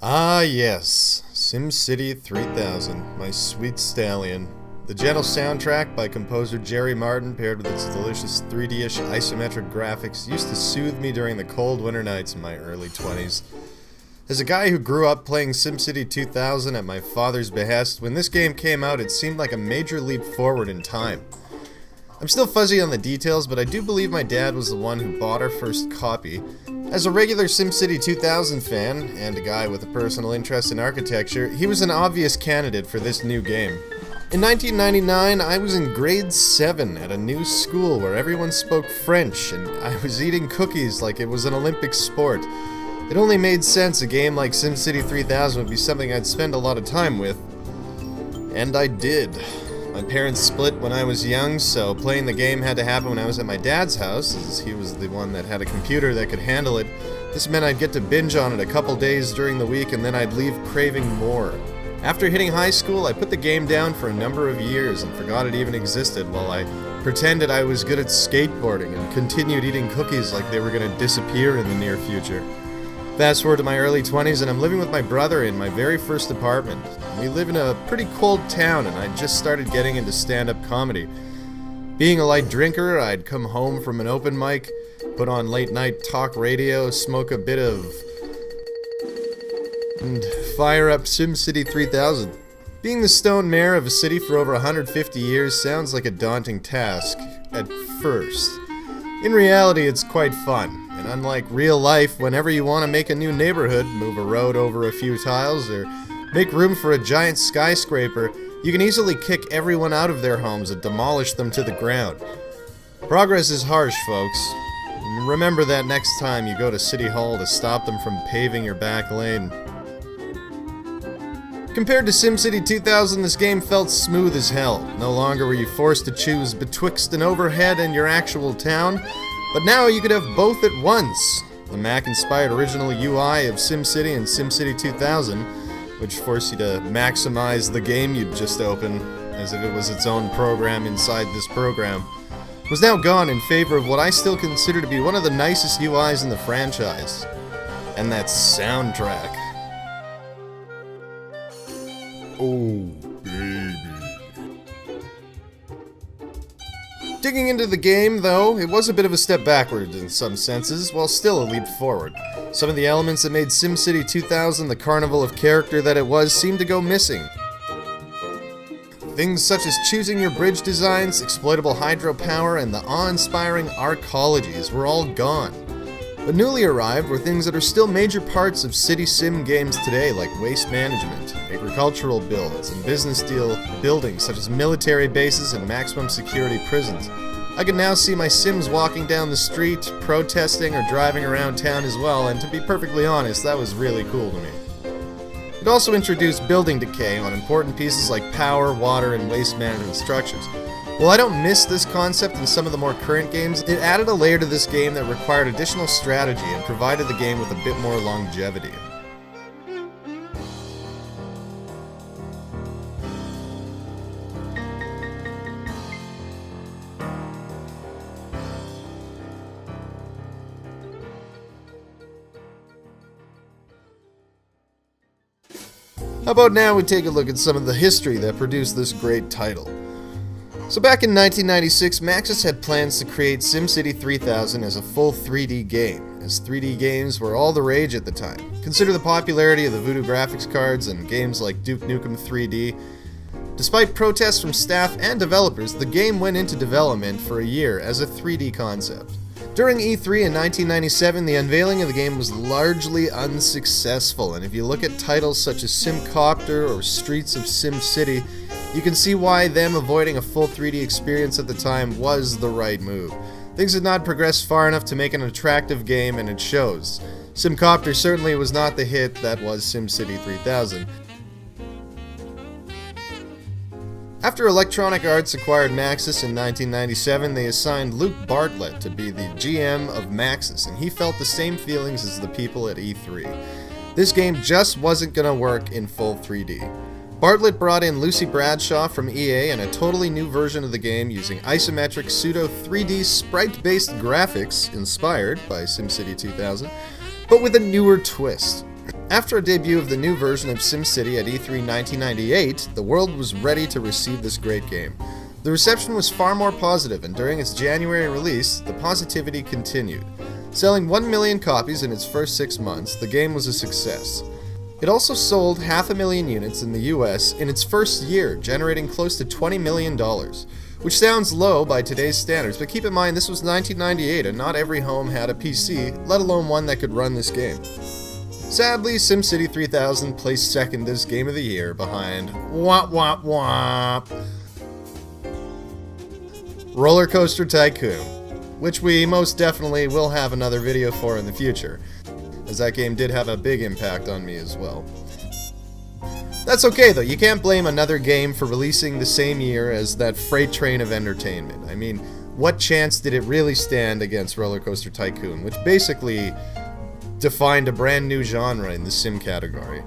Ah yes, SimCity 3000, my sweet stallion. The gentle soundtrack by composer Jerry Martin paired with its delicious 3D-ish isometric graphics used to soothe me during the cold winter nights in my early 20s. As a guy who grew up playing SimCity 2000 at my father's behest, when this game came out it seemed like a major leap forward in time. I'm still fuzzy on the details, but I do believe my dad was the one who bought our first copy. As a regular SimCity 2000 fan, and a guy with a personal interest in architecture, he was an obvious candidate for this new game. In 1999, I was in grade 7 at a new school where everyone spoke French, and I was eating cookies like it was an Olympic sport. It only made sense a game like SimCity 3000 would be something I'd spend a lot of time with. And I did. My parents split when I was young, so playing the game had to happen when I was at my dad's house, as he was the one that had a computer that could handle it. This meant I'd get to binge on it a couple days during the week, and then I'd leave craving more. After hitting high school, I put the game down for a number of years and forgot it even existed while I pretended I was good at skateboarding and continued eating cookies like they were going to disappear in the near future. Fast forward to my early 20s and I'm living with my brother in my very first apartment. We live in a pretty cold town and I just started getting into stand-up comedy. Being a light drinker, I'd come home from an open mic, put on late night talk radio, smoke a bit of and fire up SimCity 3000. Being the stone mayor of a city for over 150 years sounds like a daunting task at first. In reality, it's quite fun. And unlike real life, whenever you want to make a new neighborhood, move a road over a few tiles, or make room for a giant skyscraper, you can easily kick everyone out of their homes and demolish them to the ground. Progress is harsh, folks. Remember that next time you go to City Hall to stop them from paving your back lane. Compared to SimCity 2000, this game felt smooth as hell. No longer were you forced to choose betwixt an overhead and your actual town, but now you could have both at once. The Mac-inspired original UI of SimCity and SimCity 2000, which forced you to maximize the game you'd just opened, as if it was its own program inside this program, was now gone in favor of what I still consider to be one of the nicest UIs in the franchise. And that soundtrack. Oh, baby. Digging into the game, though, it was a bit of a step backward in some senses, while still a leap forward. Some of the elements that made SimCity 2000 the carnival of character that it was seemed to go missing. Things such as choosing your bridge designs, exploitable hydropower, and the awe-inspiring arcologies were all gone. But newly arrived were things that are still major parts of city sim games today, like waste management, agricultural builds, and business-style buildings such as military bases and maximum security prisons. I can now see my Sims walking down the street, protesting, or driving around town as well, and to be perfectly honest, that was really cool to me. It also introduced building decay on important pieces like power, water, and waste management structures. While I don't miss this concept in some of the more current games, it added a layer to this game that required additional strategy and provided the game with a bit more longevity. How about now we take a look at some of the history that produced this great title. So back in 1996, Maxis had plans to create SimCity 3000 as a full 3D game, as 3D games were all the rage at the time. Consider the popularity of the Voodoo graphics cards and games like Duke Nukem 3D. Despite protests from staff and developers, the game went into development for a year as a 3D concept. During E3 in 1997, the unveiling of the game was largely unsuccessful, and if you look at titles such as Simcopter or Streets of SimCity, you can see why them avoiding a full 3D experience at the time was the right move. Things had not progressed far enough to make an attractive game, and it shows. Simcopter certainly was not the hit that was SimCity 3000. After Electronic Arts acquired Maxis in 1997, they assigned Luke Bartlett to be the GM of Maxis, and he felt the same feelings as the people at E3. This game just wasn't gonna work in full 3D. Bartlett brought in Lucy Bradshaw from EA and a totally new version of the game using isometric pseudo 3D sprite-based graphics inspired by SimCity 2000, but with a newer twist. After a debut of the new version of SimCity at E3 1998, the world was ready to receive this great game. The reception was far more positive, and during its January release, the positivity continued. Selling 1 million copies in its first 6 months, the game was a success. It also sold 500,000 units in the US in its first year, generating close to $20 million, which sounds low by today's standards, but keep in mind this was 1998 and not every home had a PC, let alone one that could run this game. Sadly, SimCity 3000 placed second as Game of the Year behind womp womp womp Roller Coaster Tycoon, which we most definitely will have another video for in the future, as that game did have a big impact on me as well. That's okay though, you can't blame another game for releasing the same year as that freight train of entertainment. I mean, what chance did it really stand against Roller Coaster Tycoon, which basically defined a brand new genre in the sim category.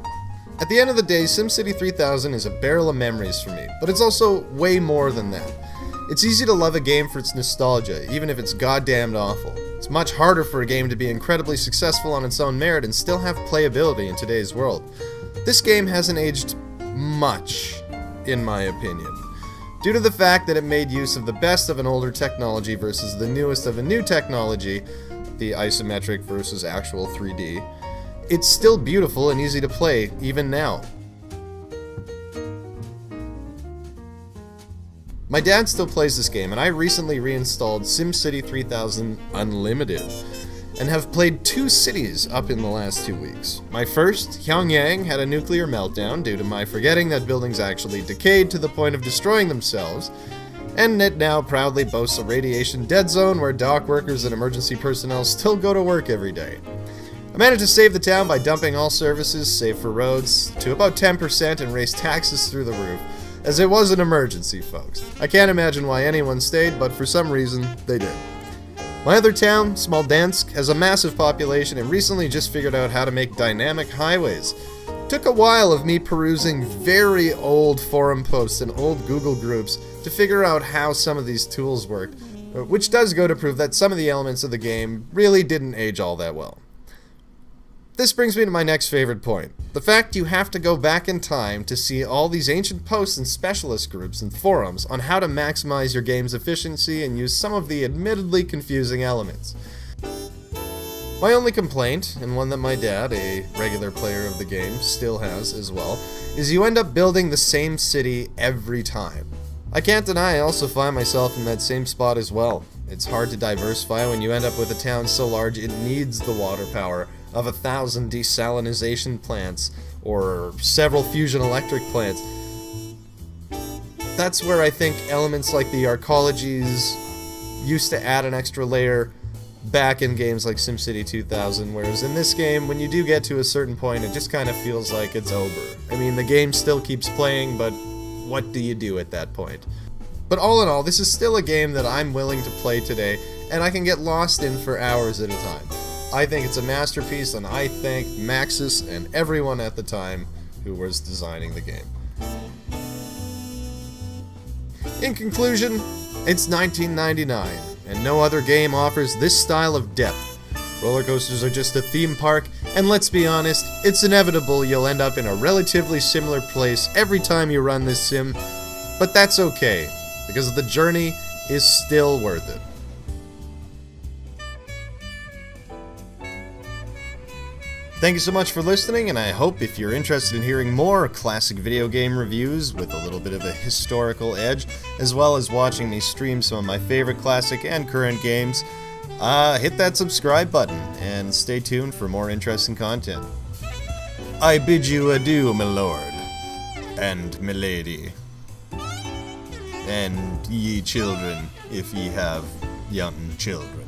At the end of the day, SimCity 3000 is a barrel of memories for me, but it's also way more than that. It's easy to love a game for its nostalgia, even if it's goddamned awful. It's much harder for a game to be incredibly successful on its own merit and still have playability in today's world. This game hasn't aged much, in my opinion, due to the fact that it made use of the best of an older technology versus the newest of a new technology, the isometric versus actual 3D. It's still beautiful and easy to play, even now. My dad still plays this game, and I recently reinstalled SimCity 3000 Unlimited, and have played 2 cities up in the last 2 weeks. My first, Pyongyang, had a nuclear meltdown due to my forgetting that buildings actually decayed to the point of destroying themselves, and it now proudly boasts a radiation dead zone where dock workers and emergency personnel still go to work every day. I managed to save the town by dumping all services, save for roads, to about 10% and raise taxes through the roof, as it was an emergency, folks. I can't imagine why anyone stayed, but for some reason, they did. My other town, Smolensk, has a massive population and recently just figured out how to make dynamic highways. Took a while of me perusing very old forum posts and old Google groups to figure out how some of these tools worked, which does go to prove that some of the elements of the game really didn't age all that well. This brings me to my next favorite point. The fact you have to go back in time to see all these ancient posts and specialist groups and forums on how to maximize your game's efficiency and use some of the admittedly confusing elements. My only complaint, and one that my dad, a regular player of the game, still has as well, is you end up building the same city every time. I can't deny I also find myself in that same spot as well. It's hard to diversify when you end up with a town so large it needs the water power of 1,000 desalinization plants or several fusion electric plants. That's where I think elements like the arcologies used to add an extra layer back in games like SimCity 2000, whereas in this game, when you do get to a certain point, it just kind of feels like it's over. I mean, the game still keeps playing, but what do you do at that point? But all in all, this is still a game that I'm willing to play today, and I can get lost in for hours at a time. I think it's a masterpiece, and I thank Maxis and everyone at the time who was designing the game. In conclusion, it's 1999, and no other game offers this style of depth. Roller coasters are just a theme park, and let's be honest, it's inevitable you'll end up in a relatively similar place every time you run this sim, but that's okay, because the journey is still worth it. Thank you so much for listening, and I hope if you're interested in hearing more classic video game reviews with a little bit of a historical edge, as well as watching me stream some of my favorite classic and current games, hit that subscribe button and stay tuned for more interesting content. I bid you adieu, my lord, and my lady, and ye children, if ye have young children.